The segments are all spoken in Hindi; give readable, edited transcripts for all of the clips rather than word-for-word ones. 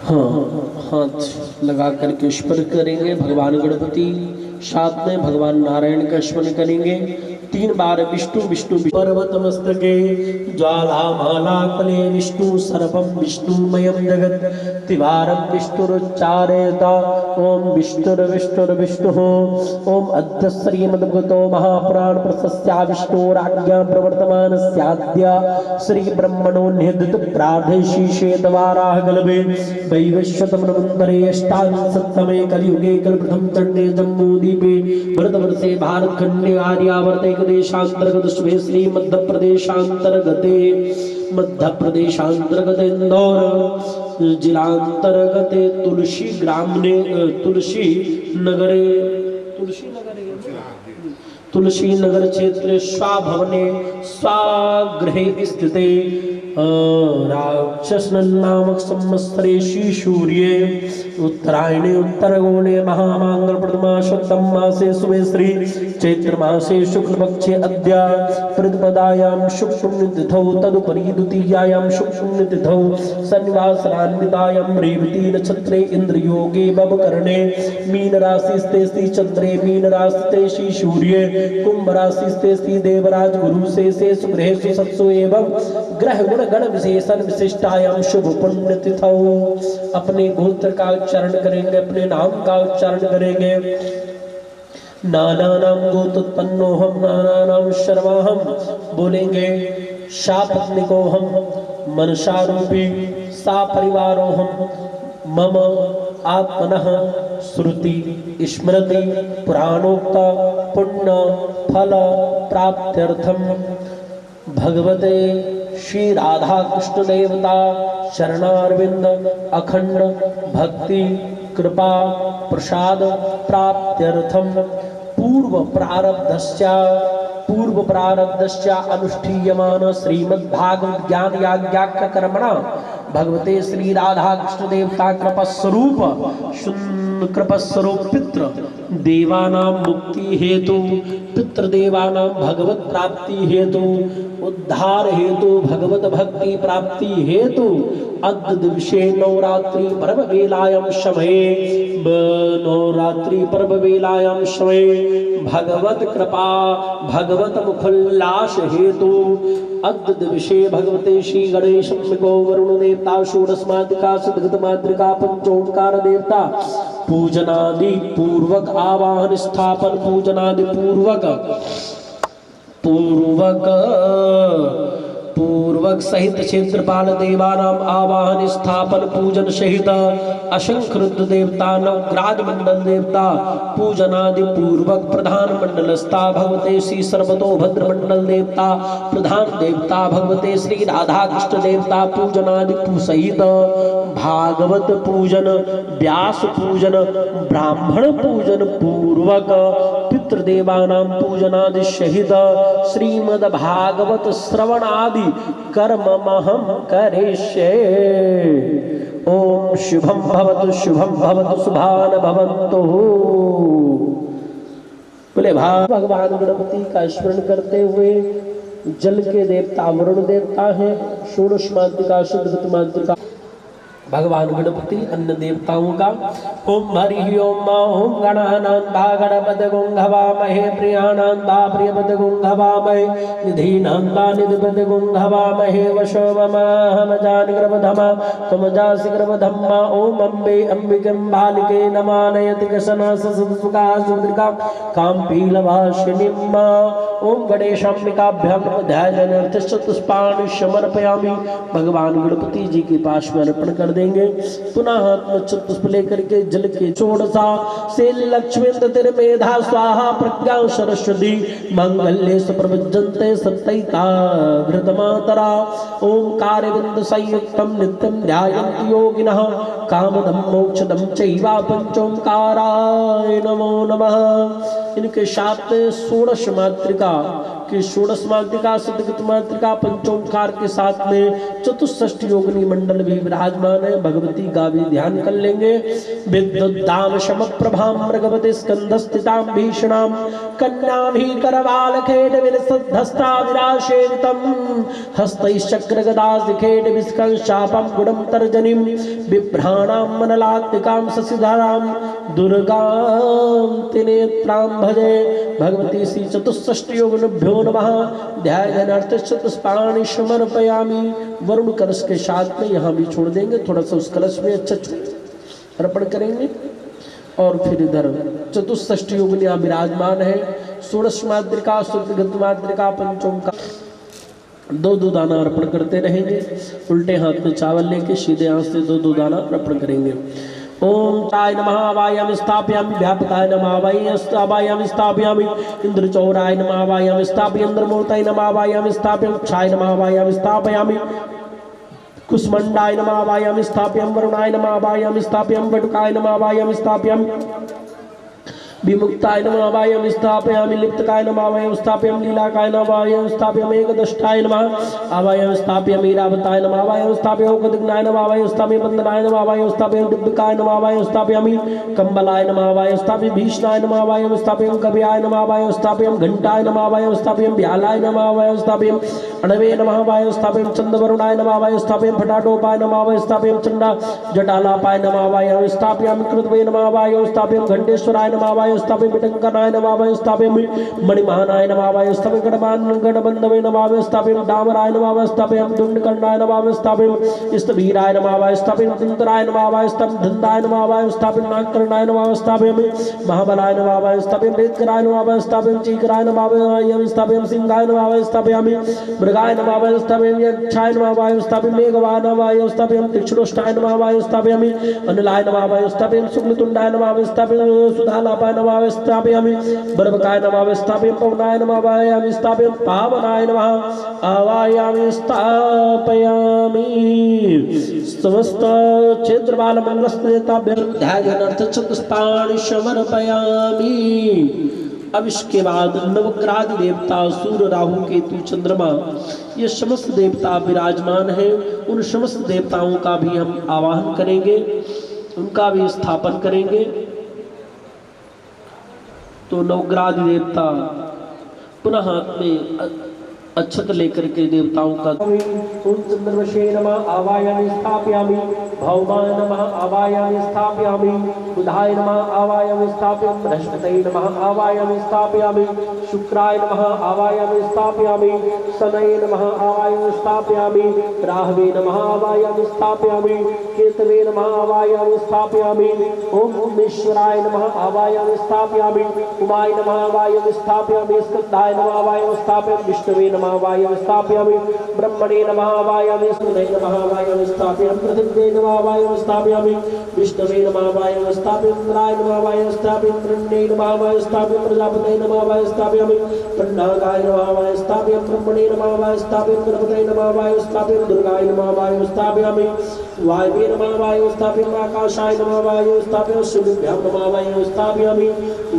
हाँ, हाथ लगा करके स्पर्श करेंगे भगवान गणपति, साथ में भगवान नारायण का स्मरण करेंगे। 3 बार विष्णु विष्णु पर्वतमस्तके ज्वालामाला कले विष्णु सर्वं विष्णुमयं जगत् त्रिवारं विष्णुरुच्चारेत ओम विष्णुर्विष्णुर्विष्णुः। ओम अद्य श्रीमद्भगवतो महापुराण प्रशस्त्या विष्णोराज्ञा प्रवर्तमानस्याद्य श्री ब्रह्मणो निहृत प्रार्थयिषेतवाराह गलभे वैवस्वतमन्वन्तरे अष्टाविंशत्तमे कलियुगे कल्पप्रथम चण्डे जम्बूद्वीपे भरतवर्षे भारतखण्डे आर्यावर्ते देशांतर्गत शुभे श्री मध्यप्रदेशांतर्गते इंदौर जिलांतर्गते तुलसी ग्राम ने तुलसी नगर क्षेत्र स्वाभवने स्वागृहे स्थिते राक्षसन नामक संवत्सरे श्री सूर्ये उत्तरायणे उत्तरगोणे महामांगल प्रथमाशोत्तम मासे शुभे श्री चैत्र मासे शुक्ल पक्षे अद्य प्रतिपदायां शुक्ल तिथौ तदुपरि द्वितीयायां शुक्ल तिथौ शनिवासरान्वितायां रेवती नक्षत्रे इंद्रयोगे बवकरणे मीन राशिस्ते श्री चंद्रे मीन राशिते श्री सूर्ये कुंभ राशिस्ते श्री देवराज गुरु से सुग्रहेषु सत्सु एवं ग्रह गुण गण विशेषण विशिष्टायाम शुभ पुण्य तिथौ। अपने गोत्र का उच्चारण करेंगे, अपने नाम का उच्चारण करेंगे। नानानाम गोत्रोत्पन्नोहम नानानाम शर्वाहम बोलेंगे। सा पत्निकोहम मनसारूपी सा परिवारोहम मम आत्मनः श्रुति स्मृति पुराणोक्त पुण्य फल प्राप्त्यर्थम भगवते श्री राधा कृष्ण देवता शरणारविंद अखंड भक्ति कृपा प्रसाद प्राप्त्यर्थम पूर्व प्रारब्धस्य अनुष्ठीयमान श्रीमद्भागवत ज्ञान याज्ञाक्य कर्मणा भगवते श्री राधा कृष्ण देवता कृपस्वरूप पितृ देवानां मुक्ति हेतु पितृदेवानां भगवत प्राप्ति हेतु उद्धार हेतु भगवत भक्ति प्राप्ति हेतु अद्य दिवसे नवरात्रि पर्व वेलायां समये भगवत कृपा भगवत मुखोल्लास हेतु अद्य दिवसे भगवते श्री गणेश गो वरुण देवता षोडशमातृका सिद्धगतमातृका पंचोंकार देवता पूजनादि पूर्वक आवाहन स्थापन पूजनादि पूर्वक सहित क्षेत्रपाल देवानाम आवाहन स्थापन पूजन सहित असंख्य रुद्र देवता नवग्राज मंडल देवता पूजनादि पूर्वक प्रधान मंडलस्था भगवते श्री सर्वतोभद्र मंडल देवता प्रधान देवता भगवते श्री राधा कृष्ण देवता पूजनादि सहित भागवत पूजन व्यास पूजन ब्राह्मण पूजन पूर्वक पितृदेवानां पूजनादि सहित श्रीमद् भागवत श्रवण आदि कर्म महम करिष्ये। ओम शुभम भवतु शुभान भवन्तु। बोले भगवान गणपति का स्मरण करते हुए जल के देवता वरुण देवता हैं, षोडश मातृका शुद्ध मातृका भगवान गणपति अन्य देवताओं का। ओम हरि ओम ओम गणानान्ता गणपत गुंघवामहे प्रियाणान्ता प्रियपत गुंघवामहे निधीनान्ता निधिपत गुंघवामहे वशो ममाहम जानि गर्भधमा तुम जासि गर्भधम्मा। ओम अम्बे अंबिकं बालिके नमानयति कसना ससुका सुद्रिका काम्पीलवासिनीं। ओम गणेशाम्बिकाभ्यां ध्यायनर्थ चतुष्पाणि समर्पयामि। भगवान गणपति जी के पास में अर्पण कर देंगे। पुनः हाथ में चतुष्प लेकर के जल के चोड़सा से लक्ष्मी तिर्मेधा स्वाहा प्रज्ञा सरस्वती मंगल्ये सुप्रभजन्ते सत्तैता घृतमातरा। ओंकार बिंद संयुक्तम नित्यं ध्यायन्ति योगिनः कामदं मोक्षदं चैवा पंचोंकाराय नमो नमः। इनके साथ षोडश मातृका कि षोडश मात्रिका शतगत मात्रिका पंचोंकार के साथ में चतुष्षष्टि योगिनी मंडल भी विराजमान है। भगवती का भी ध्यान कर लेंगे। विद्युद्दाम शम प्रभाम मृगवती स्कंध स्थिताम भीषणाम कन्या भी करवाल खेड विलसद्धस्ता विराशेवितम हस्तैश्चक्र गदा खेड विस्कं शापम गुणम तर्जनीम बिभ्राणाम मनलात्मिकाम शशिधराम दुर्गाम त्रिनेत्राम भजे। भगवती श्री चतुष्षष्टि योगिभ्यो नमः। ध्यानार्थ चतुष्पाणि समर्पयामि। वरुण कलश के साथ में यहाँ भी छोड़ देंगे, थोड़ा सा उस कलश में अच्छा अर्पण करेंगे। और फिर इधर चतुष्षष्टि योगिनी यहाँ विराजमान है। षोडश मात्रिका शुद्धगत मात्रिका पंचोंकार दो दो दाना अर्पण करते रहेंगे। उल्टे हाथ में चावल लेके सीधे हाथ से दो दो दाना अर्पण करेंगे। ओम चाय नमः आवायामि स्थापयामि व्यापकाय नमः आवायामि स्थापयामि इंद्रचौराय नमः आवायामि स्थापयामि इंद्रमूर्तये नमः आवायामि स्थापयामि क्षाय नमः आवायामि स्थापयामि कुष्मंडाय नमः आवायामि स्थापयामि वरुणाय नमः आवायामि स्थापयामि वटुकाय नमः आवायामि स्थापयामि विमुक्ताय नमः आवायामि स्थापयामि लिप्तकाय नमः आवायामि स्थापयामि लीलाकाय नमः आवायामि स्थापयामि एकदष्टाय नमः आवायामि स्थापयामि ईरावताय नमः आवायामि स्थापयामि गदिग्नाय नमः आवायामि स्थापयामि बंदनाय नमः आवायामि स्थापयामि दिव्यकाय नमः आवायामि स्थापयामि कंबलाय नमः आवायामि स्थापयामि भीषणाय नमः आवायामि स्थापयामि कव्याय नमः आवायामि स्थापयामि घंटाय नमः आवायामि स्थापयामि व्यालाय नमः आवायामि स्थापयामि अणवे नमः आवायामि स्थापयामि चंद्रवरुणाय नमः आवायामि स्थापयामि फटाटोपाय नमः आवायामि स्थापयामि चंडा जटालापाय नमः आवायामि स्थापयामि कृतवे नमः आवायामि स्थापयामि घंटेश्वराय नमः आवायामि स्थापयामि विटंकनाय नमः आवायामि स्थापयामि मणिमहानाय नमः आवायामि स्थापयामि गणबंधवे नमः आवायामि स्थापयामि डामराय नमः आवायामि स्थापयामि दुंडकर्णाय नमः आवायामि स्थापयामि स्तवीराय नमः आवायामि स्थापयामि दंतराय नमः आवायामि स्थापयामि धंदाय नमः आवायामि स्थापयामि नागकर्णाय नमः आवायामि स्थापयामि महाबलाय नमः आवायामि स्थापयामि वेदकराय नमः आवायामि स्थापयामि चीकराय नमः आवायामि स्थापयामि सिंहाय नमः आवायामि स्थापयामि मृगाय नमः आवायामि स्थापयामि यक्षाय नमः आवायामि स्थापयामि मेघवाय नमः आवायामि स्थापयामि तीक्ष्णोष्ठाय नमः आवायामि स्थापयामि अनिलाय नमः आवायामि स्थापयामि शुक्लतुंडाय नमः आवायामि स्थापयामि सुधालापाय नमः आवायामि स्थापयामि बर्भकाय नमः आवायामि स्थापयामि पवनाय नमः आवायामि स्थापयामि पावनाय नमः आवायामि स्थापयामि समस्त क्षेत्रपाल मंगलस्नेताभ्यं ध्यानार्थ चतुष्पाणि समर्पयामि। अब इसके बाद नवग्रह देवता सूर्य राहु केतु चंद्रमा ये समस्त देवता विराजमान हैं। उन समस्त देवताओं का भी हम आवाहन करेंगे, उनका भी स्थापन करेंगे। तो नवग्रह देवता पुनः हाथ में अक्षत लेकर के देवताओं का चंद्रवशे नमः आवायामि स्थापयामि भौमाय नमः आवायामि स्थापयामि बुधाय नमः आवायामि स्थापयामि बृहस्पतये नमः आवायामि स्थापयामि शुक्राय नमः आवायामि स्थापयामि शनये नमः आवायामि स्थापयामि राहवे नमः आवायामि स्थापयामि केतवे नमः आवायामि स्थापयामि ओम उमेश्वराय नमः आवायामि स्थापयामि उमाय नमः आवायामि स्थापयामि स्कंदाय नमः आवायामि स्थापयामि विष्णवे नमः आवायामि स्थापयामि ब्रह्मणे नमः आवायामि सूर्ये नमः आवायामि स्थापयामि पृथिव्यै नमः आवायामि स्थापयामि विष्णवे नमः आवायामि स्थापयामि इंद्राय नमः आवायामि स्थापयामि हिरण्ये नमः आवायामि स्थापयामि प्रजापतये नमः आवायामि स्थापयामि पन्नागाय नमः आवायामि स्थापयामि ब्रह्मणे नमः आवायामि स्थापयामि गणपतये नमः आवायामि स्थापयामि दुर्गाय नमः आवायामि स्थापयामि वायवे नमः आवायामि स्थापयामि आकाशाय नमः आवायामि स्थापयामि शिवभ्यां नमः आवायामि स्थापयामि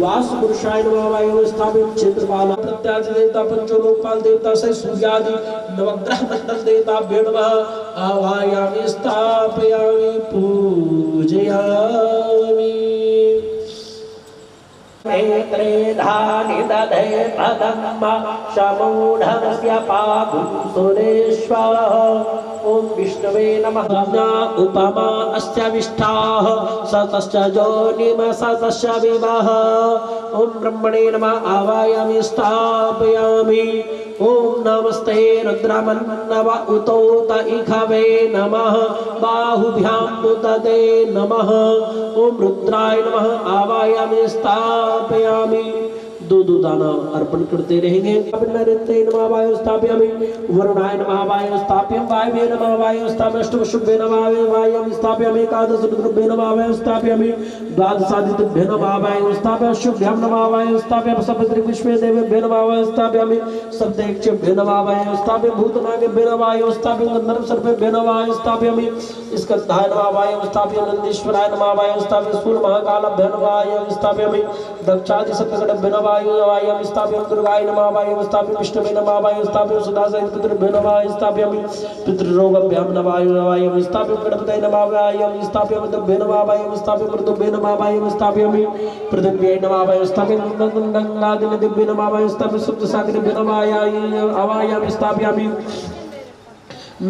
वासुपुरुषाय नमः आवायामि स्थापयामि क्षेत्रपाल प्रत्यादि देवता पंचलोकपाल देवता सूर्यादि नवग्रह मंडल देवताभ्यो नमः आवायामि स्थापयामि पूजयामि। नेत्रे धानि दधे पदम्मा समूढस्य पागुसुरेश्वर ओम विष्णवे नमः उपमा अस्य विष्ठाः सतस्य जोनिम सतस्य विवाह ओम ब्रह्मणे नमः आवायामि स्थापयामि ओम नमस्ते रुद्रमन्नव उतोत इखवे नमः बाहुभ्यां उदते नमः ओम रुद्राय नमः आवायामि स्थापयामि। दो दो दाना अर्पण करते रहेंगे। नमः आवायामि स्थापयामि वरुणाय नमः आवायामि स्थापयामि वायवे नमः आवायामि स्थापयामि अष्टवसुभ्ये नमः आवायामि स्थापयामि एकादश रुद्रभ्ये नमः आवायामि स्थापयामि द्वादशादित्यभ्ये नमः आवायामि स्थापयामि शुभ्यां नमः आवायामि स्थापयामि सप्तत्रिविश्वे देवेभ्यो नमः आवायामि स्थापयामि सप्तैक्षभ्यो नमः आवायामि स्थापयामि भूतनागेभ्यो नमः आवायामि स्थापयामि गंधर्व सर्पेभ्यो नमः आवायामि स्थापयामि स्कंधाय नमः आवायामि स्थापयामि नंदीश्वराय नमः आवायामि स्थापयामि सूर्य महाकालभ्यो नमः आवायामि स्थापयामि दक्षादि सप्तकटभ्यो नमः आवाहयामि स्थापयामि दुर्गाय नमः आवाहयामि स्थापयामि विष्णवे नमः आवाहयामि स्थापयामि सदाशिव पितृभ्यो नमः स्थापयामि पितृरोगभ्यां नमः आवाहयामि स्थापयामि गणपतये नमः आवाहयामि स्थापयामि दभ्यो नमः आवाहयामि स्थापयामि मृदुभ्यो नमः आवाहयामि स्थापयामि पृथिव्यै नमः आवाहयामि स्थापयामि गंगादिने दिव्ये नमः आवाहयामि स्थापयामि सप्तसागरेभ्यो नमः आवाहयामि स्थापयामि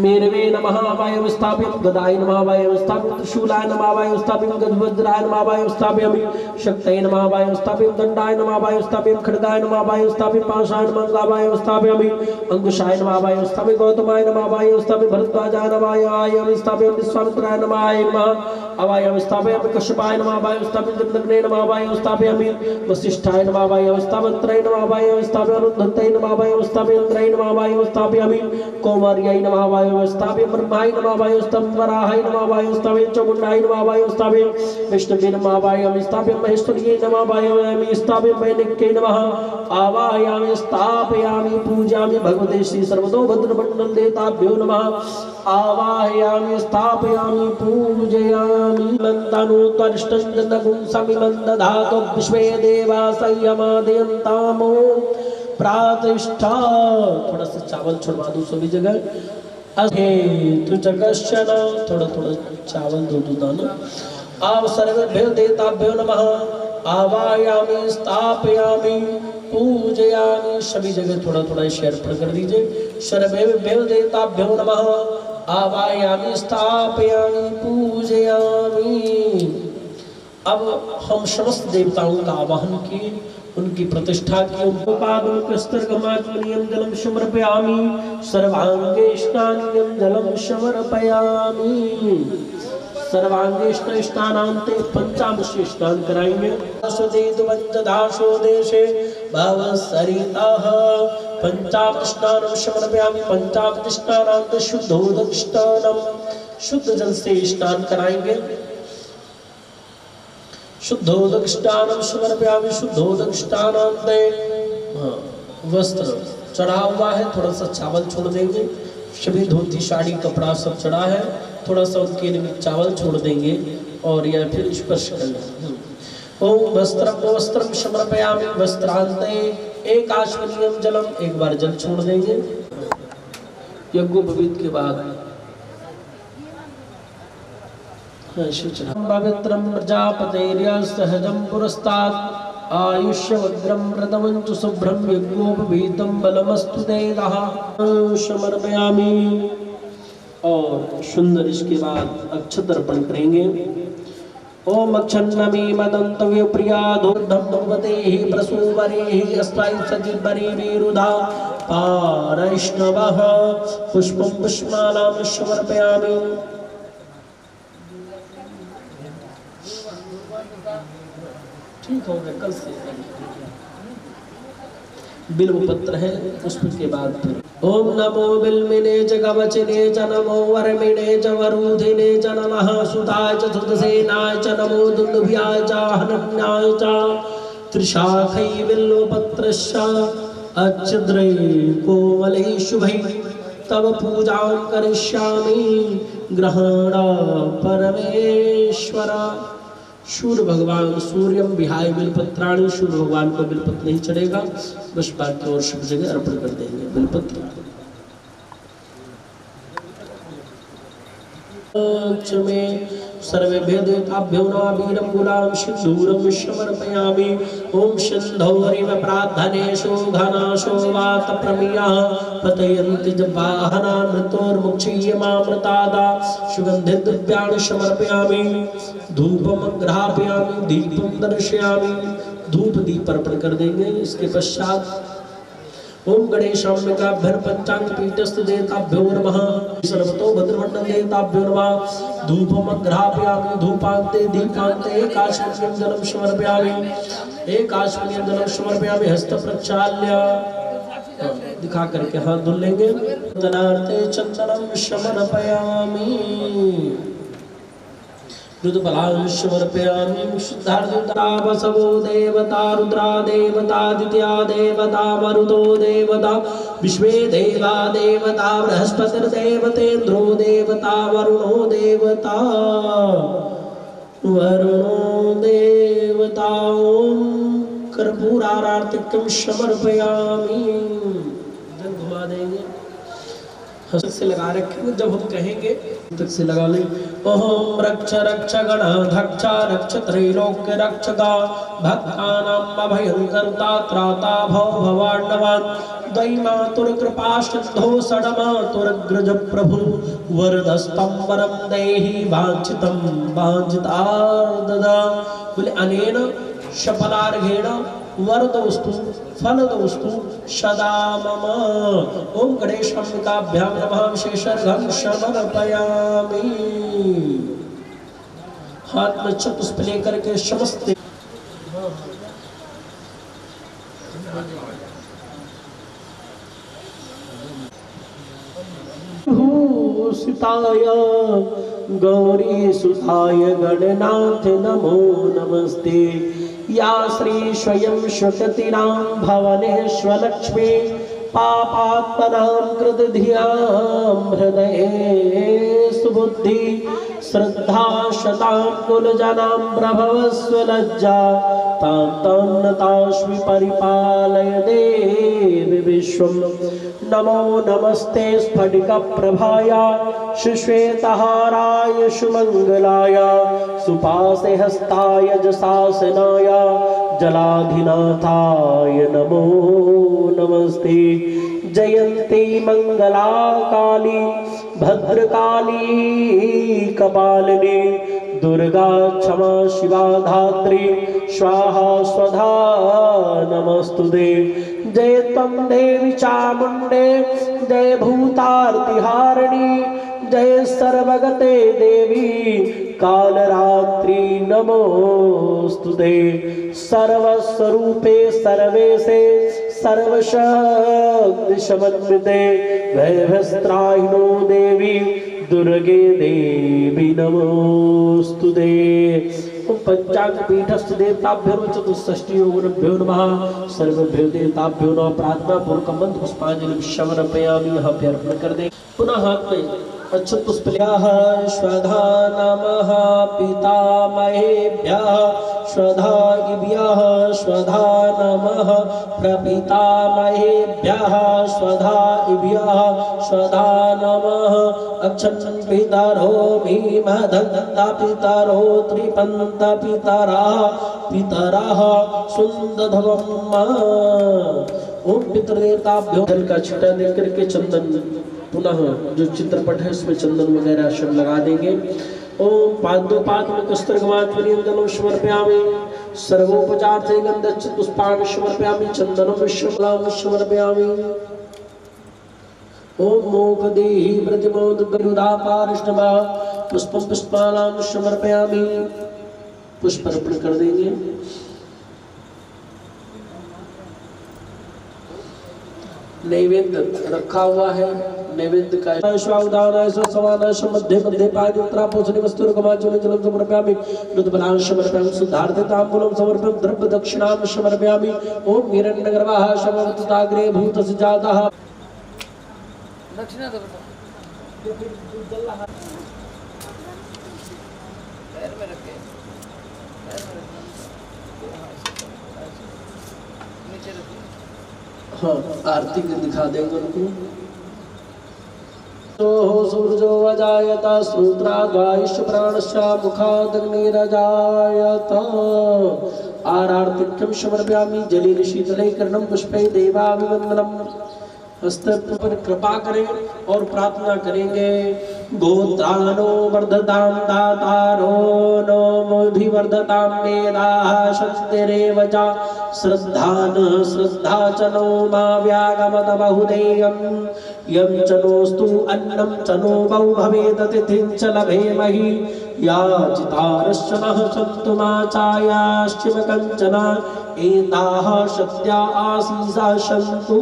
मेरवे नमः आवाहयामि स्थापयामि गदाय नमः आवाहयामि स्थापयामि त्रिशूलाय नमः आवाहयामि स्थापयामि गजवज्राय नमः आवाहयामि स्थापयामि शक्तये नमः आवाहयामि स्थापयामि दंडाय नमः आवाहयामि स्थापयामि खड्गाय नमः आवाहयामि स्थापयामि पाशाय नमः आवाहयामि स्थापयामि अंकुशाय नमः आवाहयामि स्थापयामि गौतमाय नमः आवाहयामि स्थापयामि भरद्वाजाय नमः आवाहयामि स्थापयामि विश्वामित्राय नमः आवाहयामि स्थापयामि कश्यपाय नमः आवाहयामि स्थापयामि जमदग्ने नमः आवाहयामि स्थापयामि वसिष्ठाय नमः आवाहयामि स्थापयामि नमः आवाहयामि स्थापयामि अरुन्धतये नमः आवाहयामि स्थापयामि इंद्राय नमः आवाहयामि स्थापयामि कौमार्याय नमः आवाहयामि स्थापयामि ब्रह्माय नमः आवाहयामि वराहाय नमः आवाहयामि स्थापयामि चमुण्डाय नमः आवाहयामि स्थापयामि विष्णवे नमः आवाहयामि स्थापयामि महेश्वर्यै नमः आवाहयामि स्थापयामि वैनिक्यै नमः आवाहयामि स्थापयामि पूजयामि भगवते श्री सर्वतोभद्रमण्डल देवताभ्यो नमः आवाहयामि स्थापयामि पूजयामि नन्दनोत्तरिष्टं जन्नगुं समिमन्दधातु विश्वे देवा संयमादयन्तामो प्रातिष्ठा। थोड़ा सा चावल छुड़वा दो सभी जगह। अहे तु जगश्चन, थोड़ा थोड़ा चावल दो दो दाना। आव सर्वेभ्यो देवताभ्यो नमः आवाहयामि स्थापयामि पूजयामि। सभी जगह थोड़ा थोड़ा शेयर कर दीजिए। सर्वेभ्यो देवताभ्यो नमः आवाहयामि स्थापयामि पूजयामि। अब हम समस्त देवताओं का आवाहन किए, उनकी प्रतिष्ठा की। जलम समर्पयामि सर्वांगे स्नानियं जलम समर्पयामि। सर्वांगे स्नानान्ते पंचामृत स्नान कराएंगे। दाशो देशे भवसरितः पंचामृत स्नानं समर्पयामि। पंचामृत स्नानान्ते शुद्धोदक स्नानम, शुद्ध जल से स्नान कराएंगे। शुद्धोदक स्नानं समर्पयामि। शुद्धोदक स्नानान्ते वस्त्र चढ़ा हुआ है, थोड़ा सा चावल छोड़ देंगे। सभी धोती साड़ी कपड़ा सब चढ़ा है, थोड़ा सा उनके लिए चावल छोड़ देंगे और या फिर स्पर्श कर लेंगे। ओम वस्त्रम समर्पयामि। वस्त्रान्ते एकाश्वनीयं जलम, एक बार जल छोड़ देंगे। यज्ञोपवीत के बाद पवित्रं प्रजापतेर्य सहजं पुरस्तात् आयुष्यवग्रं व्रतमञ्च शुभ्रं यज्ञोपवीतं बलमस्तु ते नः समर्पयामि। और सुंदर इसके बाद अक्षत अर्पण करेंगे। ओम अक्षन्नमी मदंतव्य प्रिया धूर्धम भगवते प्रसूवरे अस्त्वाय सजीवरे विरुधा पारैष्णवः पुष्पं पुष्पमालां समर्पयामि। ठीक हो गया, कल से बिल्व पत्र है, पुष्प के बाद फिर ओम नमो बिल्मिने च कवचिने च नमो वरमिणे च वरूधिने च नमः सुताय च सुतसेनाय च नमो दुन्दुभ्याय च हनन्याय च त्रिशाखै बिल्व पत्रस्य अच्छद्रै कोमलै शुभै तव पूजां करिष्यामि ग्रहण परमेश्वर। सूर्य भगवान सूर्यम विहाय बिलपत्राणी, सूर्य भगवान को बिलपत्र नहीं चढ़ेगा, बस बाकी और सब जगह अर्पण कर देंगे बिलपत्र। में सर्वेभ्यो देवताभ्यो नमः वीरं गुलाम सिंदूरं समर्पयामि। ओम सिंधौरिव प्रार्थनेषु घनाशो वात प्रमियः पतयन्ति जवाहना मृतोर्मुक्षीयमामृतादा सुगन्धित द्रव्याणि समर्पयामि। धूपं ग्राहयामि दीपं दर्शयामि। धूप दीप अर्पण कर देंगे। इसके पश्चात ओम गणेशाम्बिकाभ्यः पंचांग पीठस्थ देवताभ्यो नमः सर्वतो भद्रमण्डल देवताभ्यो नमः। धूपं ग्राहयामि धूपान्ते दीपान्ते एकाश्वनीयं जलं समर्पयामि। एकाश्वनीयं जलं समर्पयामि। हस्त प्रक्षाल्य दिखा करके हाथ धुल लेंगे। चंदनार्थे चंदनं समर्पयामि। रुद्रफलां समर्पयामि। शुद्धार्जुता वसवो देवता रुद्रा देवतादित्या देवता मरुतो देवता विश्वे देवा देवता बृहस्पतिर्देवतेन्द्रो देवता वरुणो देवता वरुणो देवता। ओम कर्पूरारार्तिकं समर्पयामि। इधर घुमा देंगे, हंस से लगा रखेंगे, जब हम कहेंगे तक से लगा लें। ओम रक्ष रक्ष गणाध्यक्ष रक्ष त्रैलोक्य रक्षका भक्तानां अभयंकर्ता त्राता भव भवाण्डवान् दैमातुर कृपा सिद्धो षड्मातुरग्रज प्रभु वरदस्तं वरं देहि वाञ्छितं वाञ्छितार्ददा। बोले अनेन शपलार्घेण वरदोस्तु फलदोस्तु सदा मम। ओम गणेशाम्बिकाभ्यां नमः विशेषर्घं समर्पयामि। हाथ में चतुष्प लेकर के समस्त भूषिताय गौरी सुताय गणनाथ नमो नमस्ते। या श्री स्वयं शुकतिनां भवनेश्वलक्ष्मी पापात्मनां कृतधियां हृदये सुबुद्धि श्रद्धा शतां कुलजनां प्रभवस्व लज्जा तां तां नतास्मि परिपालय देवि विश्वम्। नमो नमस्ते स्फटिकप्रभाया सुश्वेतहाराय सुमङ्गलाय सुपासे हस्ताय जशासनाय जलाधिनाथाय नमो नमस्ते। जयन्ती मंगला काली भद्रकाली कपालिनी दुर्गा क्षमा शिवा धात्री स्वाहा स्वधा नमस्तुते। जय त्वं देवी चामुण्डे जय भूतार्तिहारिणी जय सर्वगते देवी कालरात्रि नमोस्तुते। सर्वस्वरूपे सर्वेशे सर्वशक्ति समन्विते वैभस्त्राहिनो देवी दुर्गे देवी नमोस्तुते। पंचांग पीठस्थ देवताभ्यो चतुष्षष्टियो गुरुभ्यो नमः। सर्वभ्यो देवताभ्यो नमः। प्रार्थना पूर्वक मंत्र पुष्पांजलि समर्पयामि। यहाँ पे अर्पण कर दे। पुनः हाथ में अक्षत पुष्पल्याः श्रद्धा नमः पितामहेभ्यः श्रद्धाभ्यः श्रद्धा नमः प्रपितामहेभ्यः श्रद्धाभ्यः श्रद्धा नमः। अक्षं पितरो भीमदन्ता पितरो त्रिपन्त पितरः सुन्दधवम्। ओम पितृदेवताभ्यो जल का छिटा देकर के चंदन पुनः जो चित्रपट है उसमें चंदन वगैरह सब लगा देंगे। ओम पादोपात्म कस्तूरगमात्मनीयं जलं समर्पयामि। सर्वोपचार से गंधश्च पुष्पाणि समर्पयामि। चंदनं विश्वमलां समर्पयामि। ओम मोक्षदेहि प्रतिमोद गरुडापारिष्टमा पुष्पं पुष्पाणां समर्पयामि। पुष्प अर्पण कर देंगे। नैवेद्य रखा हुआ है। नैवेद्य का स्वाउदानाय सवानाय मध्य मध्य पादि उत्तरा पोषणे वस्तुर्गमाचले जलं समर्पयामि। रुद्रबलां समर्पयामि। शुद्धार्थिताम्बूलं समर्पयामि। द्रव्य दक्षिणां समर्पयामि। ओम हिरण्यगर्भः समवर्तताग्रे भूतस्य जातः दक्षिणा दो पैर में रखे नीचे रखिए। हाँ आरती के दिखा देंगे उनको। तो सूर्यो अजायत श्रोत्राद्वायुष प्राणस्य मुखादग्निरजायत। आरार्तिक्यं समर्पयामि। जलेन शीतले कर्णं पुष्पै देवाभिवन्दनम्। हस्त पर कृपा करें और प्रार्थना करेंगे। गोत्रानो वर्धतां दातारो नो मोधिवर्धतां वेदाः शक्तिरेव च श्रद्धान श्रद्धा च नो मा व्यागमत बहुदेयं यं च नोस्तु अन्नं च नो बहु भवेत् तिथिं च लभेमहि। याचितारश्च नः सन्तु मा चायाश्चिम कंचन एताः सत्या आशीषा सन्तु।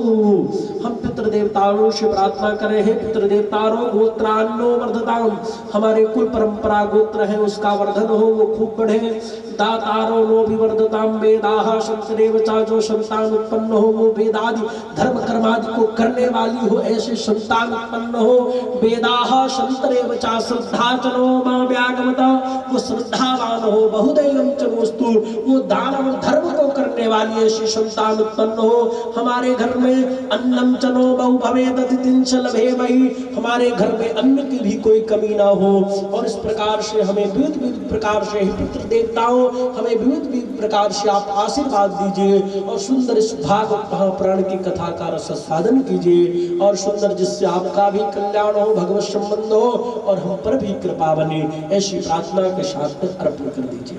हम पितृदेवताओं से प्रार्थना करें। हे पितृदेवताओं गोत्रान्नो वर्धतां, हमारे कुल परंपरा गोत्र है उसका वर्धन हो, वो खूब बढ़े। दातारो नो विवर्धतां वेदाः संतरेव चा, जो संतान उत्पन्न हो वो वेदादि धर्म कर्मादि को करने वाली हो, ऐसे संतान उत्पन्न हो। वेदाः संतरेव चा श्रद्धा चनो मा व्याग शरणागमता, वो श्रद्धावान हो, बहुदैवम च नोस्तु, वो दान और धर्म को करने वाली ऐसी संतान उत्पन्न हो। हमारे घर में अन्नम चनो बहु भवेद अतिथिं च लभेमहि, हमारे घर में अन्न की भी कोई कमी ना हो। और इस प्रकार से हमें विविध विविध प्रकार से पितृ देवताओं, हमें विविध विविध प्रकार से आप आशीर्वाद दीजिए और सुंदर इस भागवत महापुराण की कथा का रसास्वादन कीजिए और सुंदर जिससे आपका भी कल्याण हो, भगवत संबंध हो और हम पर भी कृपा बने, ऐसी प्रार्थना के साथ अर्पण कर दीजिए।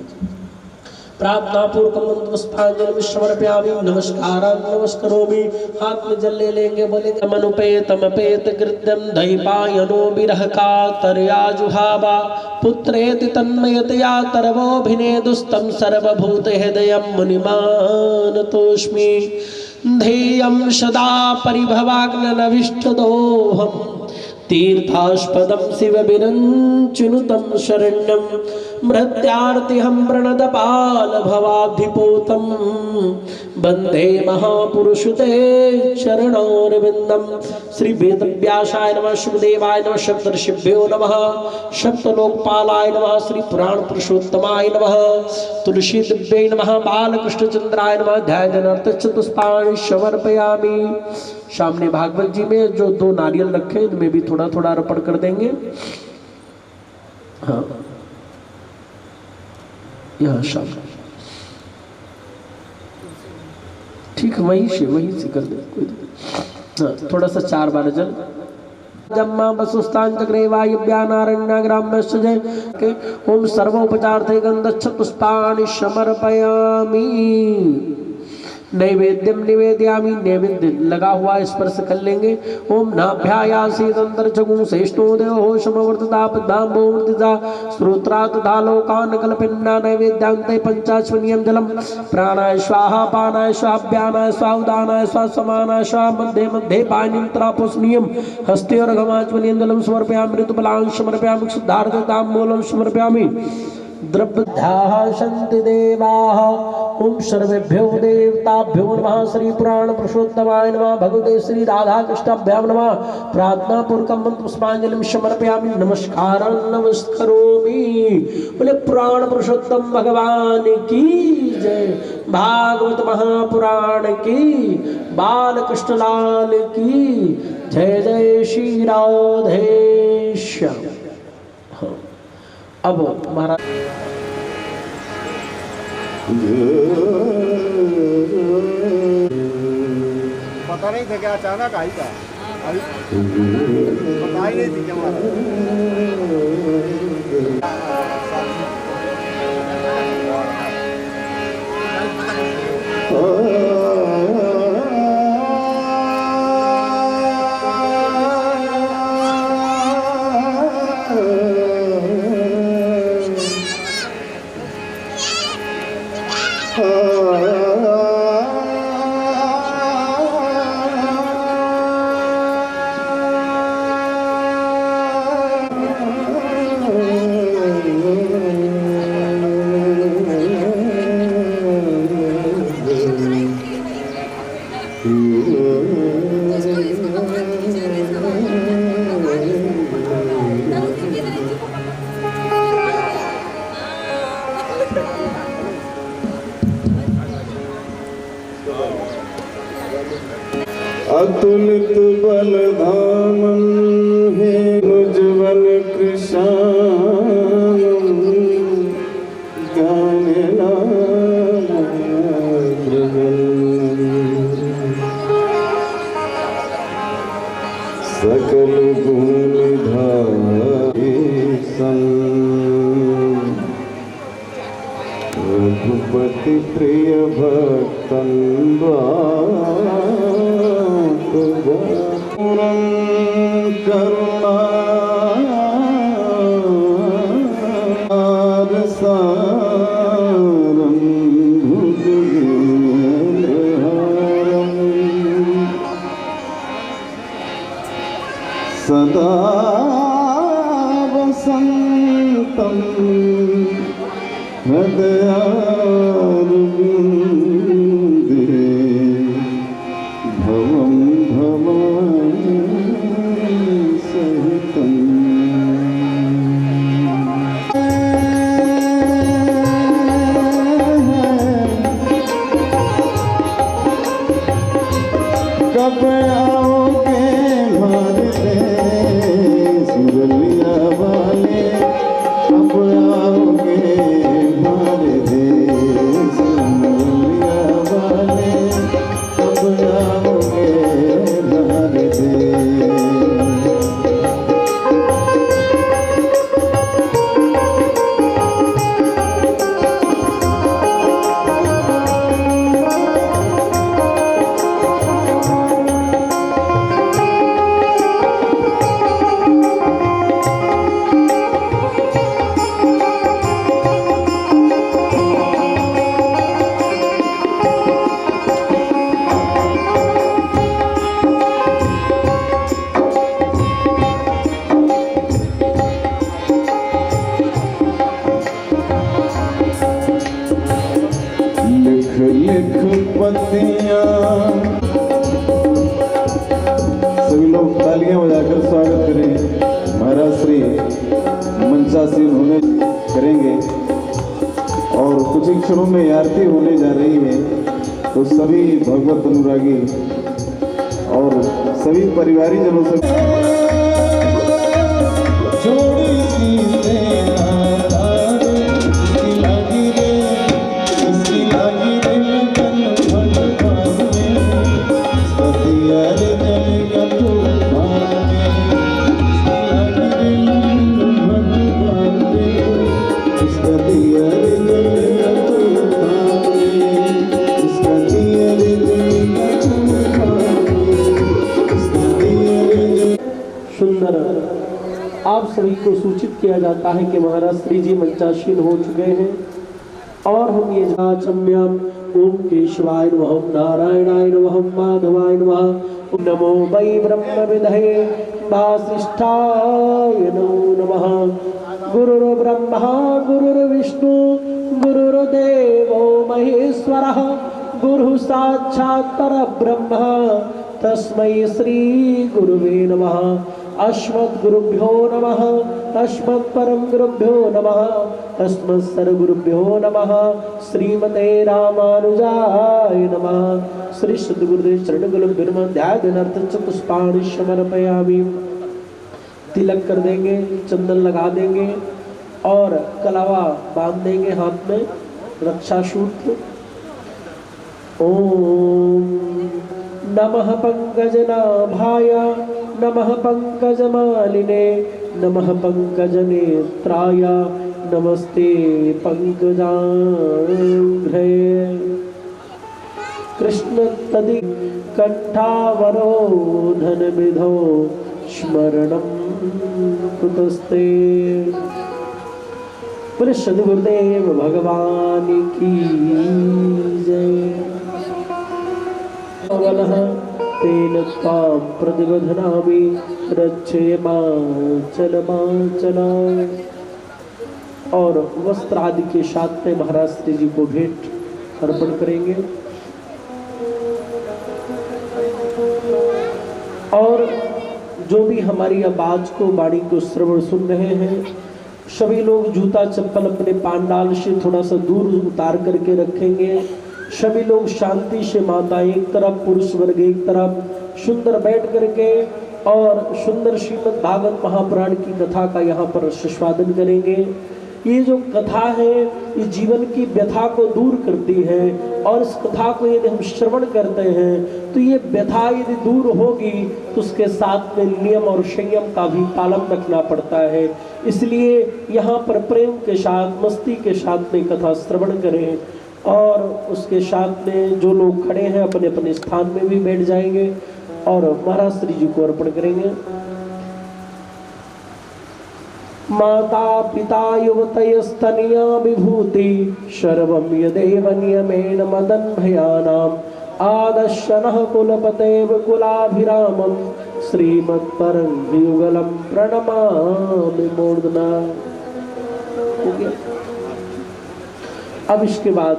प्रार्थना पूर्वक पुष्पांजलि समर्पयामि, नमस्कारान् नमस्करोमि। हाथ में जल ले लेंगे, बोलेंगे मनुपेतमपेत कृत्यं दैपायनो विरह कातरया जुहावा, पुत्रेति तन्मयतया तरवोऽभिनेदुस्तं सर्वभूत हृदयं मुनिमानतोऽस्मि। ध्येयं सदा परिभवाग्ननविष्टदोहम्, तीर्थास्पदं शिवविरञ्चिनुतं शरण्यं, मृत्यार्तिहं प्रणतपालभवाब्धिपोतं, वन्दे महापुरुषते चरणोरविन्दं। श्री वेदव्यासाय नमः, शुभदेवाय नमः, सप्तर्षिभ्यो नमः, सप्तलोकपालाय नमः, श्री पुराण पुरुषोत्तमाय नमः, तुलसी दिव्यै नमः, बालकृष्णचंद्राय नमः। ध्यायजनार्थ चतुष्पाणि समर्पयामि। सामने भागवत जी में जो 2 नारियल रखे इनमें भी थोड़ा थोड़ा अर्पण कर देंगे। हाँ, यहाँ सामने ठीक वहीं से कर दे कोई। हाँ, थोड़ा सा 4 बार जल। जम्मा वसुस्तान चक्रेवायुव्यानारण्याग्राम्य सजय के ओम सर्वोपचार थे गंधच्छ पुष्पाणि समर्पयामि। नैवेद्यम निवेदयामि, नैवेद्य लगा हुआ स्पर्श कर लेंगे। ओम नाभ्यायासीदंतर जगुं श्रेष्ठो देवो समवर्ततापदाम्बोमृतिजा श्रोत्रात् दालोकानकलपिन्ना नैवेद्यांते पंचाश्वनियं जलम। प्राणाय स्वाहा, पानाय स्वाहा, व्यानाय स्वाहा, उदानाय स्वाहा, समानाय स्वाहा, मध्ये मध्ये पानीं त्रापोष्णीयं, हस्ते अर्घमाचमनीयं जलम समर्पयामि। ऋतुबलां समर्पयामि, शुद्धार्धताम्बूलं समर्पयामि। द्रव्यधाः सन्ति देवाः, ओम सर्वेभ्यो देवताभ्यो नमः। श्री पुराण पुरुषोत्तमाय नमः, भगवते श्री राधा कृष्णाभ्यां नमः। प्रार्थना पूर्वकं पुष्पांजलिं समर्पयामि, नमस्कारान् नमस्करोमि। बोले पुराण पुरुषोत्तम भगवान की जय, भागवत महापुराण की, बालकृष्ण लाल की जय। जय श्री राधे श्याम। अब महाराज पता नहीं था क्या अचानक आई था, पता ही नहीं थी क्या अतुलित बलधामं हे मुजवन कृशानं, सकल गुणधारी रघुपति प्रिय भक्तं पूरं करुणारसारं भुजगेन्द्रहारं सदा वसन्तं हृदयारविन्दे भवं भवानी सहितं। पत्तियां। सभी लोग तालियां बजाकर स्वागत करें। महाराज श्री मंचासीन होने करेंगे और कुछ ही क्षणों में आरती होने जा रही है। तो सभी भगवत अनुरागी और सभी परिवारी जनों से सुंदर। आप सभी को सूचित किया जाता है कि महाराज श्री जी मंचासीन हो चुके हैं और हम ये चम्यम ओम केशवाय नमः, नारायणाय नमः, माधवाय नमः, नमो वै ब्रह्म विदहे वासिष्ठाय नमो नमः। गुरुर्ब्रह्मा गुरुर्विष्णु गुरुर्देवो महेश्वरः, गुरु साक्षात् परब्रह्म तस्मै श्री गुरुवे नमः। अस्मद्गुरुभ्यो नमः, अस्मत्परम गुरुभ्यो नमः, अस्मत् सर्वगुरुभ्यो नमः। श्रीमते रामानुजाय नमः। श्री सद्गुरुदेव चरण कमल ध्यानार्थ पुष्पाणि समर्पयामि। तिलक कर देंगे, चंदन लगा देंगे और कलावा बांध देंगे हाथ में, रक्षा सूत्र। ओम नमः पंकजनाभाय नमः पंकजमालिने नमः पंकजनेत्राय नमस्ते पंकजांघ्रे। कृष्ण तदि कंठावरोधन विधो स्मरणं कुतस्ते। बोले सद्गुरुदेव भगवान की जय। तेन तां प्रतिबध्नामि रक्षे माचल माचल। और वस्त्र आदि के साथ में महाराज श्री जी को भेंट अर्पण करेंगे। और जो भी हमारी आवाज को वाणी को श्रवण सुन रहे हैं, सभी लोग जूता चप्पल अपने पांडाल से थोड़ा सा दूर उतार करके रखेंगे। सभी लोग शांति से, माता एक तरफ पुरुष वर्ग एक तरफ, सुंदर बैठ करके और सुंदर श्रीमद् भागवत महापुराण की कथा का यहाँ पर आस्वादन करेंगे। ये जो कथा है ये जीवन की व्यथा को दूर करती है और इस कथा को यदि हम श्रवण करते हैं तो ये व्यथा यदि दूर होगी तो उसके साथ में नियम और संयम का भी पालन रखना पड़ता है। इसलिए यहाँ पर प्रेम के साथ, मस्ती के साथ में कथा श्रवण करें और उसके साथ में जो लोग खड़े हैं अपने अपने स्थान में भी बैठ जाएंगे और महाराज श्री जी को अर्पण करेंगे। माता पिता युवतयस्तनया विभूति सर्वं यदेव नियमेन मदन भयानाम आदर्शनः कुलपतेव कुलाभिरामं श्रीमत्परं युगलं प्रणमामि मूर्धना। अब इसके बाद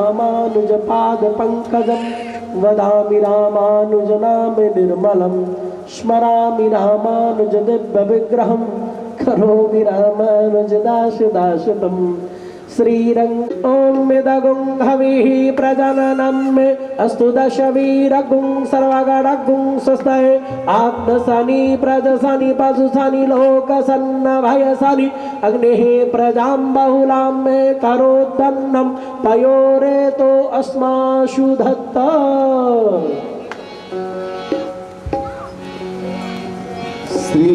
रामानुज पाद पंकजं वदामि रामानुज नाम निर्मलं स्मरामि रामानुज दिव्य विग्रहं करोमि रामानुज दास दासतम्। श्रीरंग ओम दगुं हविः प्रजननम् अस्तु दशवीरगुं सर्वगणगुं स्वस्तये आत्मसनि प्रजसनि पशुसनि लोकसन्न भयसनि अग्निः प्रजां बहुलां मे करोदन्नं पयोरेतो अस्माशु धत्ता। श्री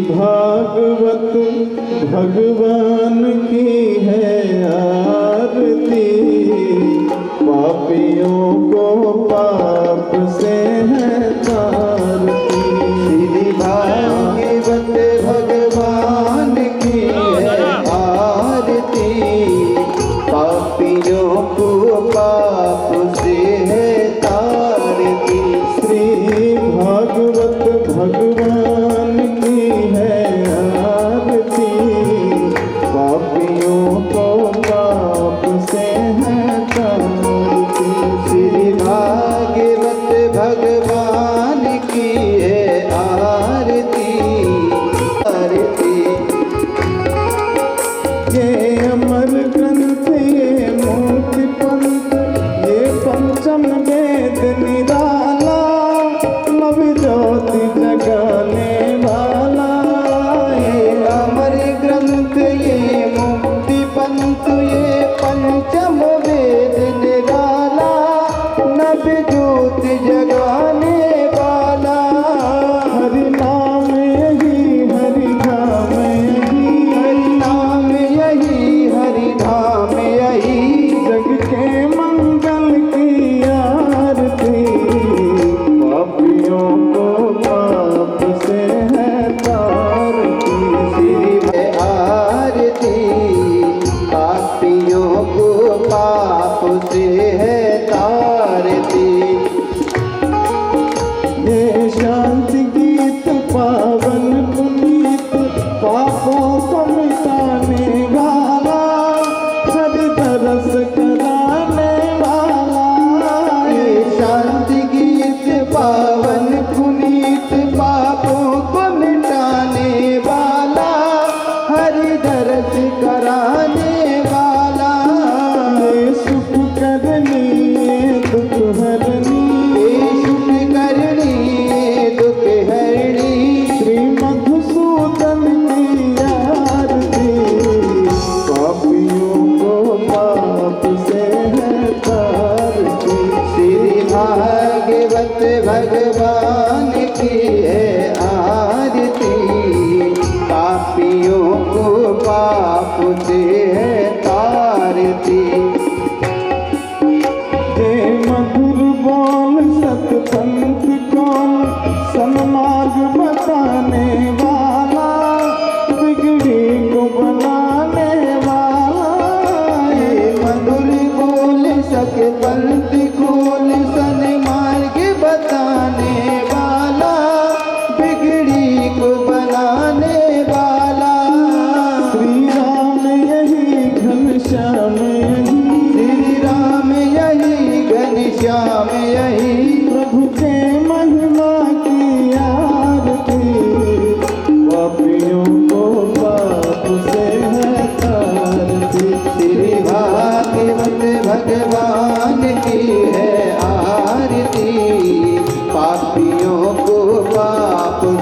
भागवत भगवान की है आरती, पापियों को पाप से है तारती। श्री भागवत भगवान की है आरती, पापियों को पाप से है तारती। श्री भागवत भगवान की है आरती,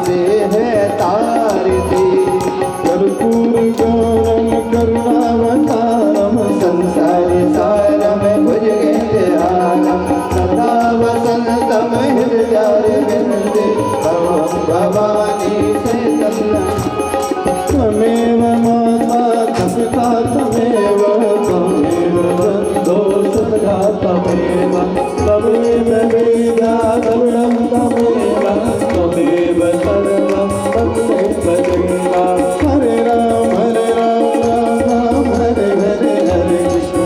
से है तारती। कर्पूर गौरम करुणावतारम संसार सारम भुजगेन्द्रहारम सदा वसंतम हृदयारविंदे भवं भवानी सहितं। त्वमेव माता तपिता त्वमेव बन्धो सखा त्वमेव त्वमेव वेदा तरुणं त्वमेव त्वमेव सर्वं त्वमेव जगन्नाथ। हरे राम राम राम हरे हरे, हरे कृष्ण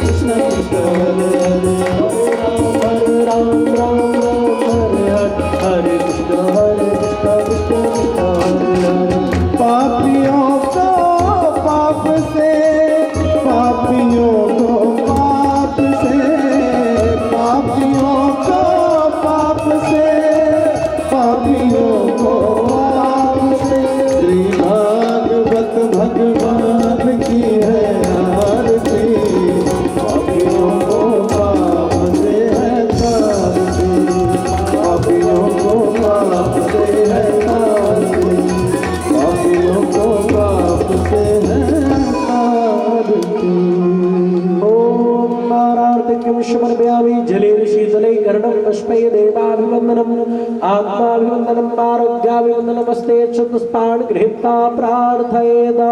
कृष्ण कृष्ण हरे हरे, हरे राम राम हरे हरे, हरे कृष्ण कृष्ण कृष्ण हरे हरे। पापियों को पाप से, पापियों को पाप से, पापियों को पाप से, पापियों को पाप से। श्री भागवत भगवान की है आरती, पापियों को पाप से है तारती, पापियों को पाप से है तारती, पापियों को पाप से है तारती। ओम नारायणं समर्पयामि जलेन शीतले कर्णं पुष्पै देवाभिवन्दनम् आत्माभिवन्दनम् आरोग्याभिवन्दनमस्ते चतुष्पान् गृहीत्वा प्रार्थयेत्।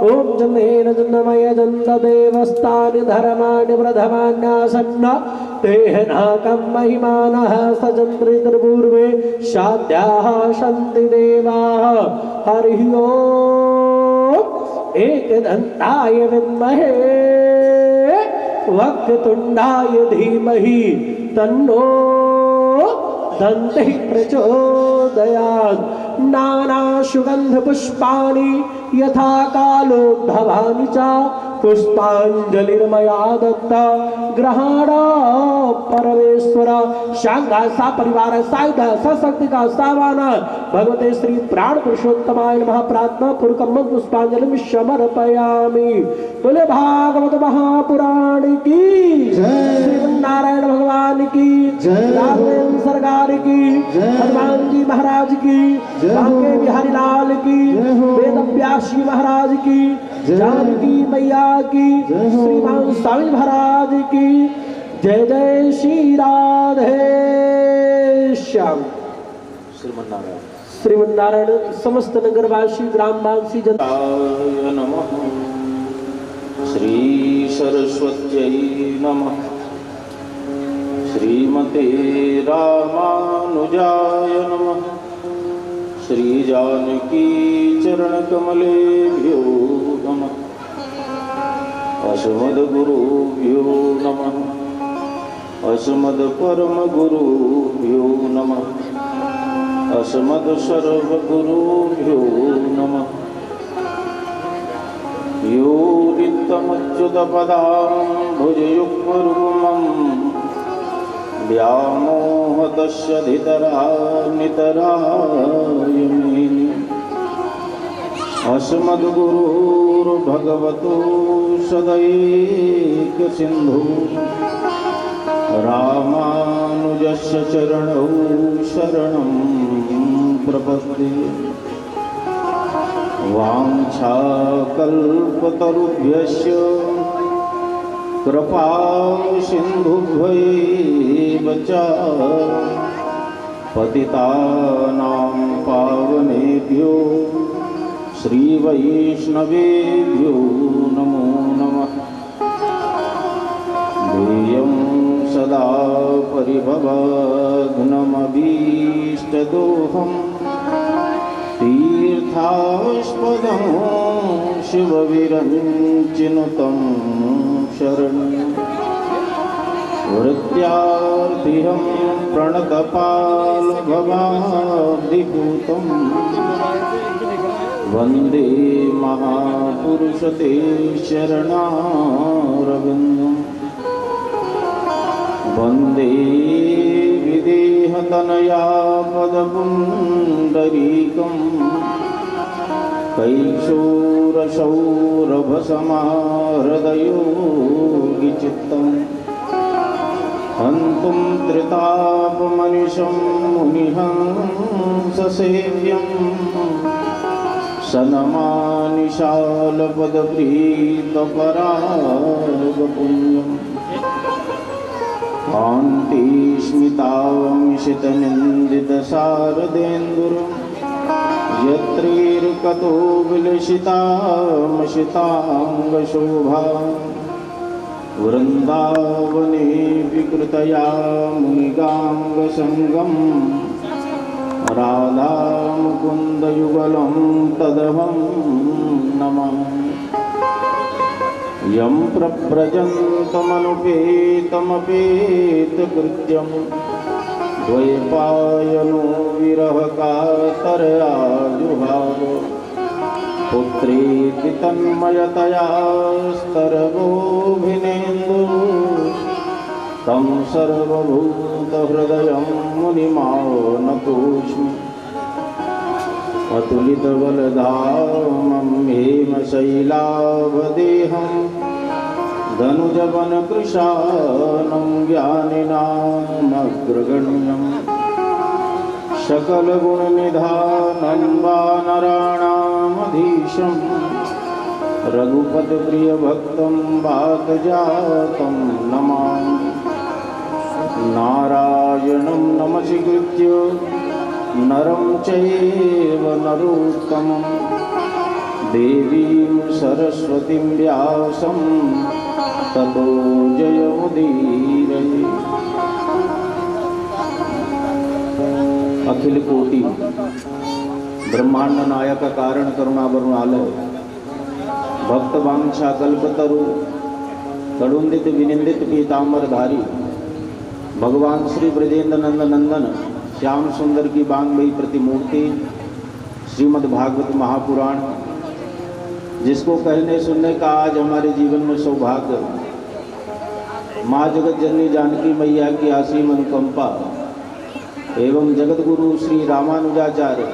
ओम जन्मेन जन्मय जन्तदेवस्तानि धर्माणि प्रथमान्यासन्न तेहनाकं महिमानः सजन्त्रिपूर्वे शाद्याः सन्ति देवाः। हरिः ओम एकदन्ताय विद्महे वक्रतुण्डाय धीमहि तन्नो दन्तिः प्रचोदयात्। नाना सुगन्ध पुष्पाणि यथा कालोद्भवानि च पुष्पाञ्जलिर्मया दत्ता ग्रहण परमेश्वर। शांगा सा परिवार सायुध सशक्ति का सावान भगवते श्री प्राण पुरुषोत्तमाय नमः प्रार्थना पूर्वकम पुष्पांजलि समर्पयामि। बोले भागवत महापुराण की श्रीमन्नारायण भगवान की राघवेंद्र सरकार की हनुमान जी महाराज की बांके बिहारी लाल की वेद व्यास जी महाराज की जानकी मैया की श्रीमान स्वामी महाराज की जय जय श्री राधे श्याम। श्रीमन्नारायण श्रीमन्नारायण समस्त नगरवासी ग्रामवासी जनता नमः। श्री सरस्वत्यै नमः। श्रीमते रामानुजाय नमः। श्री जानकी चरण कमलेभ्यो नमः। अस्मद्गुरुभ्यो नमः। अस्मद्परमगुरुभ्यो नमः। अस्मद्सर्वगुरुभ्यो नमः। यो नित्यमच्युतपदाम्बुजयुग्मरुग्मं व्यामोहतस्य धितरानितराय मेने। अस्मद्गुरुर्भगवतो सदैकसिन्धु रामानुजस्य चरणौ शरणं प्रपद्ये। वाञ्छाकल्पतरुभ्यश्च कृपा सिन्धुभ्यैव च पतितानां पावनेभ्यो श्रीवैष्णवेभ्यो नमो नमः। ध्येयं सदा परिभवघ्नमभीष्टदोहं तीर्थास्पदं शिवविरञ्चिनुतं शरणं। वृत्यार्थिहं प्रणतपालभवाब्धिभूतं वन्दे महापुरुषते शरणारविन्दम्। वन्दे विदेहतनया पदपुण्डरीकं कैशोरसौरभसमाहृदयोगिचित्तम्। हन्तुं त्रितापमनिशं मुनिहंस ससेव्यं सनमानिशालपदप्रीतपरागपुण्यम् कान्तिस्मितांशितनिन्दितशारदेन्दुरं यत्रैर्कतो विलसितामशिताङ्गशोभा वृन्दावने विकृतया मुनिगाङ्गसङ्गं राधा मुकुन्दयुगलं तदहं नमामि। यं प्रव्रजन्तमनुपेतमपेतकृत्यं द्वैपायनो विरहकातरया जुहाव पुत्रेति तन्मयतया स्तरगोभिनेन्दु तं सर्वभूतहृदयं मुनिमानतोऽस्मि। अतुलितबलधामं हेमशैलाभदेहं धनुजवनकृशानं ज्ञानिनामग्रगण्यं सकलगुणनिधानं वानराणामधीशं रघुपतिप्रियभक्तं वातजातं नमामि। नारायणं नमस्कृत्य नरं चैव नरोत्तमं देवीं सरस्वतीं व्यासं ततो जयमुदीरये। अखिल कोटि ब्रह्मांड नायक कारण करुणा वरुणालय भक्त वांछा कल्पतरु कड़ुंदित विनिंदित पीतांबरधारी भगवान श्री ब्रजेंद्र नंद नंदन श्याम सुंदर की बांगमयी प्रतिमूर्ति श्रीमद् भागवत महापुराण, जिसको कहने सुनने का आज हमारे जीवन में सौभाग्य, माँ जगत जननी जानकी मैया की असीम अनुकंपा एवं जगत गुरु श्री रामानुजाचार्य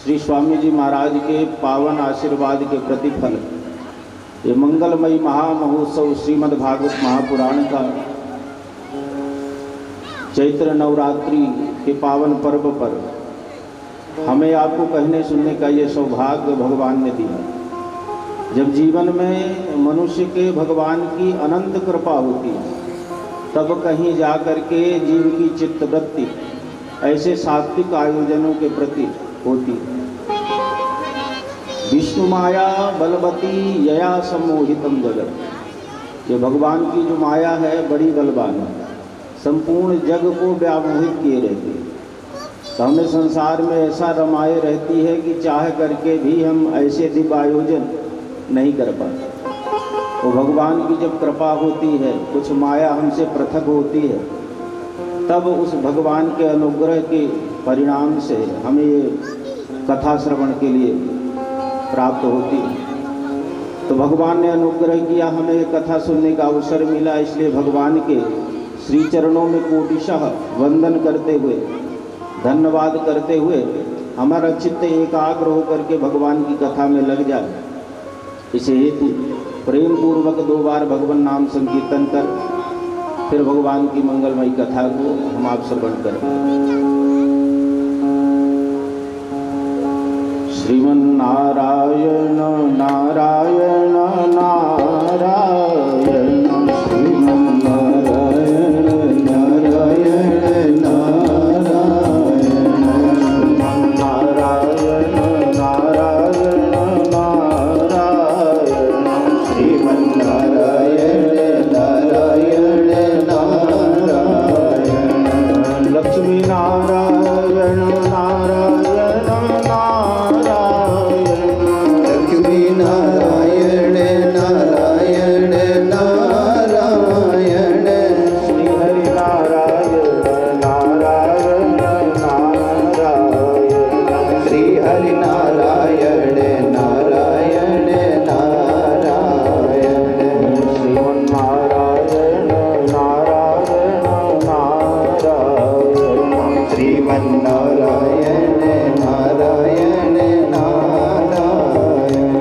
श्री स्वामी जी महाराज के पावन आशीर्वाद के प्रतिफल ये मंगलमयी महामहोत्सव श्रीमद् भागवत महापुराण का चैत्र नवरात्रि के पावन पर्व पर हमें आपको कहने सुनने का ये सौभाग्य भगवान ने दिया। जब जीवन में मनुष्य के भगवान की अनंत कृपा होती है तब कहीं जा कर के जीव की चित्तवृत्ति ऐसे सात्विक आयोजनों के प्रति होती है। विष्णु माया बलवती यया सम्मोहितम जगत, ये भगवान की जो माया है बड़ी बलवान है, संपूर्ण जग को व्यामोहित किए रहती है। तो हमें संसार में ऐसा रमाए रहती है कि चाह करके भी हम ऐसे दिव्य आयोजन नहीं कर पाते। तो भगवान की जब कृपा होती है, कुछ माया हमसे पृथक होती है, तब उस भगवान के अनुग्रह के परिणाम से हमें ये कथा श्रवण के लिए प्राप्त होती है। तो भगवान ने अनुग्रह किया, हमें ये कथा सुनने का अवसर मिला, इसलिए भगवान के श्री चरणों में कोटिशः वंदन करते हुए, धन्यवाद करते हुए हमारा चित्त एकाग्र होकर के भगवान की कथा में लग जाए। इसे हेतु प्रेम पूर्वक 2 बार भगवान नाम संकीर्तन कर फिर भगवान की मंगलमयी कथा को हम आप श्रवण करें। श्रीमन्नारायण नारायण नारायण श्रीमन्नारायण नारायण नारायण नारायण नारायण नारायण श्रीमन्नारायण नारायण नारायण लक्ष्मी नारायण नारायण नारायण लक्ष्मी नारायण नारायण नारायण श्री हरि नारायण नारायण नारायण श्री हरि नारायण नारायण नारायण श्रीमन्नारायण नारायण नारायण श्रीमन्नारायण नारायण नारायण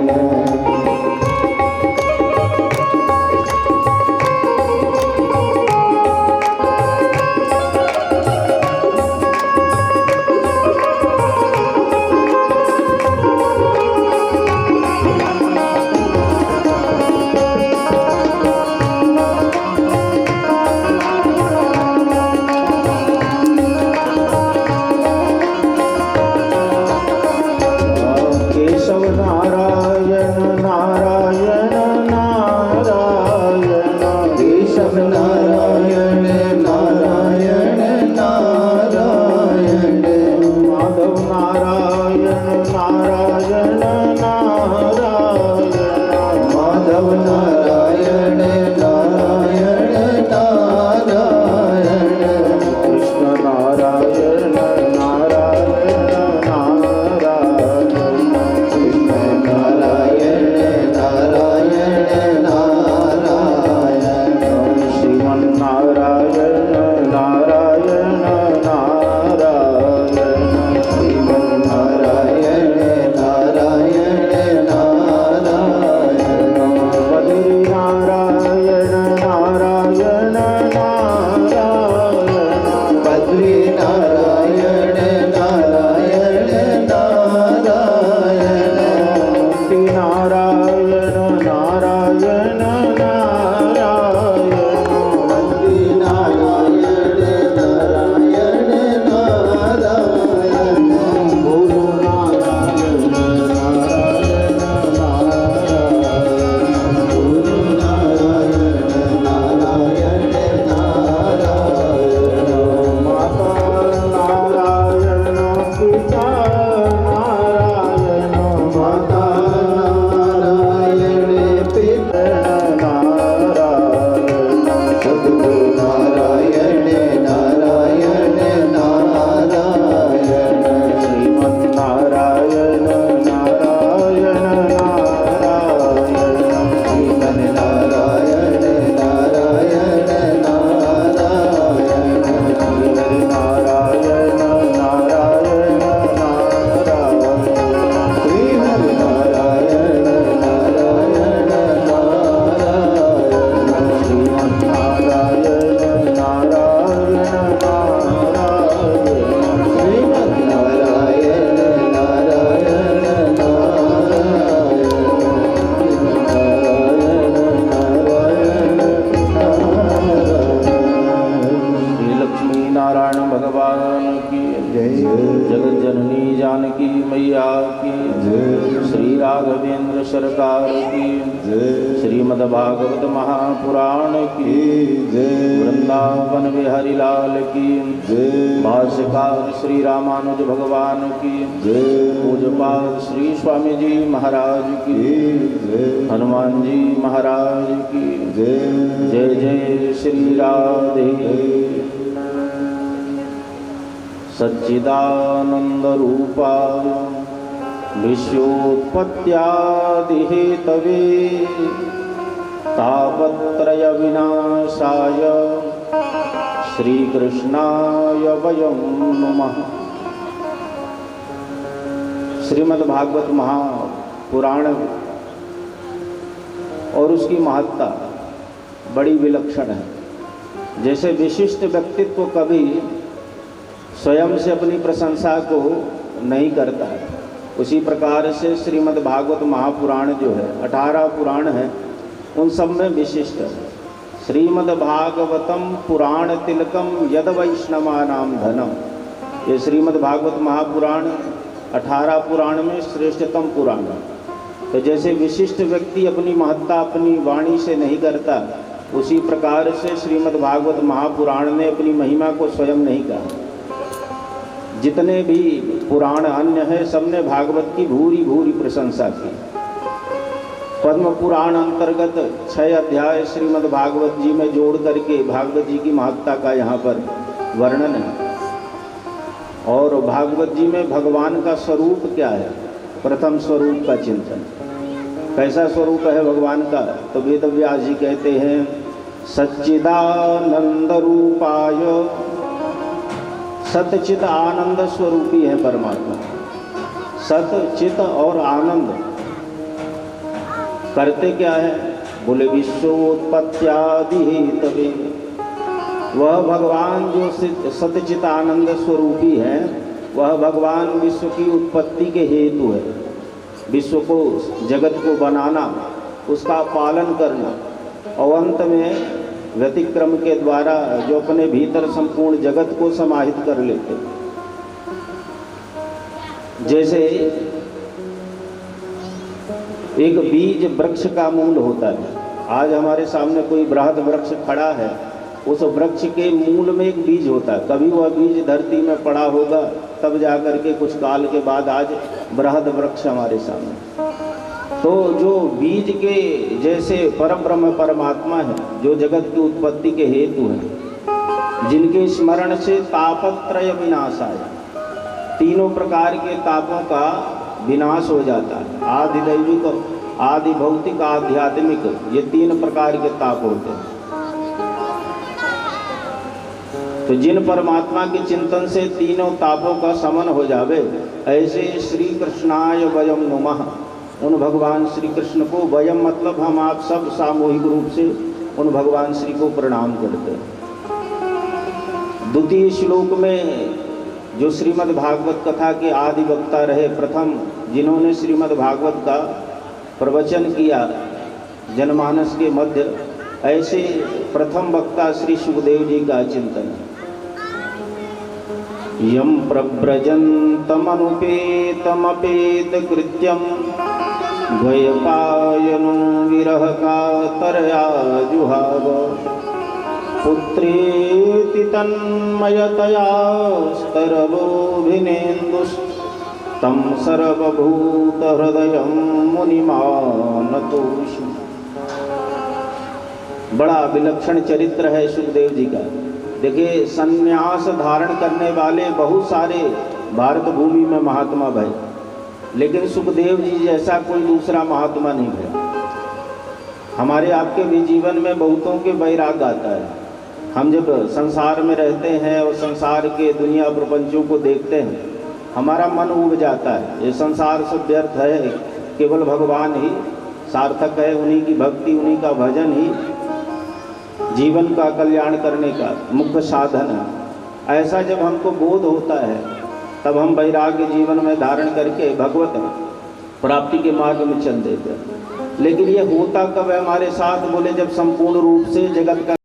जननी जानकी मैया की जय। श्री राघवेंद्र सरकार की जय। श्रीमद्भागवत महापुराण की जय। वृंदावन बिहारी लाल की जय। भाष्यकार श्री रामानुज भगवान की जय। पूज्यपाद श्री स्वामी जी महाराज की जय। हनुमान जी महाराज की जय। जय जय श्री राधे। सच्चिदानंद रूपाय विश्वोत्पत्त्यादि हेतवे तापत्रय विनाशाय श्रीकृष्णाय वयं नमः। श्रीमद्भागवत महापुराण और उसकी महत्ता बड़ी विलक्षण है। जैसे विशिष्ट व्यक्तित्व कभी स्वयं से अपनी प्रशंसा को नहीं करता है, उसी प्रकार से श्रीमद्भागवत महापुराण जो है 18 पुराण है, उन सब में विशिष्ट है। श्रीमद्भागवतम पुराण तिलकम यद वैष्णवानाम धनम। ये श्रीमद्भागवत महापुराण 18 पुराण में श्रेष्ठतम पुराण है। तो जैसे विशिष्ट व्यक्ति अपनी महत्ता अपनी वाणी से नहीं करता, उसी प्रकार से श्रीमद्भागवत महापुराण ने अपनी महिमा को स्वयं नहीं कहा। जितने भी पुराण अन्य हैं, सबने भागवत की भूरी भूरी प्रशंसा की। पद्म पुराण अंतर्गत 6 अध्याय श्रीमद्भागवत जी में जोड़ करके भागवत जी की महत्ता का यहाँ पर वर्णन है। और भागवत जी में भगवान का स्वरूप क्या है, प्रथम स्वरूप का चिंतन। कैसा स्वरूप है भगवान का, तो वेद व्यास जी कहते हैं सच्चिदानंद रूपाय। सतचित आनंद स्वरूपी है परमात्मा। सत चित और आनंद करते क्या है, बोले विश्वोत्पत्त्यादि हेतवे। वह भगवान जो सतचित आनंद स्वरूपी है, वह भगवान विश्व की उत्पत्ति के हेतु है। विश्व को, जगत को बनाना, उसका पालन करना और अंत में व्यतिक्रम के द्वारा जो अपने भीतर संपूर्ण जगत को समाहित कर लेते। जैसे एक बीज वृक्ष का मूल होता है। आज हमारे सामने कोई बृहद वृक्ष खड़ा है, उस वृक्ष के मूल में एक बीज होता है। कभी वह बीज धरती में पड़ा होगा, तब जाकर के कुछ काल के बाद आज बृहद वृक्ष हमारे सामने। तो जो बीज के जैसे परब्रह्म परमात्मा है, जो जगत की उत्पत्ति के हेतु हैं, जिनके स्मरण से तापत्रय विनाश आया, तीनों प्रकार के तापों का विनाश हो जाता है। आदि दैविक, आदि भौतिक, आध्यात्मिक, ये 3 प्रकार के ताप होते हैं। तो जिन परमात्मा के चिंतन से तीनों तापों का शमन हो जावे, ऐसे श्री कृष्णाय वयं नमः। उन भगवान श्री कृष्ण को, वयम मतलब हम आप सब सामूहिक रूप से उन भगवान श्री को प्रणाम करते हैं। द्वितीय श्लोक में जो श्रीमद् भागवत कथा के आदि वक्ता रहे, प्रथम जिन्होंने श्रीमद् भागवत का प्रवचन किया जनमानस के मध्य, ऐसे प्रथम वक्ता श्री सुखदेव जी का चिंतन है। यम प्रव्रजन्तमनुपेतमपेत कृत्यम द्वयपायनो विरह कातरया जुहाव। पुत्रेति तन्मयतया स्तरवोभिनेन्दुस्तं सर्वभूतहृदयं मुनिमानतोषि। बड़ा विलक्षण चरित्र है सुखदेव जी का। देखिए, संन्यास धारण करने वाले बहुत सारे भारत भूमि में महात्मा भय, लेकिन सुखदेव जी जैसा कोई दूसरा महात्मा नहीं भया। हमारे आपके भी जीवन में बहुतों के वैराग आता है। हम जब संसार में रहते हैं और संसार के दुनिया प्रपंचों को देखते हैं, हमारा मन उब जाता है। ये संसार सब व्यर्थ है, केवल भगवान ही सार्थक है, उन्हीं की भक्ति, उन्हीं का भजन ही जीवन का कल्याण करने का मुख्य साधन है। ऐसा जब हमको बोध होता है, तब हम वैराग्य जीवन में धारण करके भगवत प्राप्ति के मार्ग में चल देते हैं। लेकिन ये होता कब है हमारे साथ, बोले जब संपूर्ण रूप से जगत का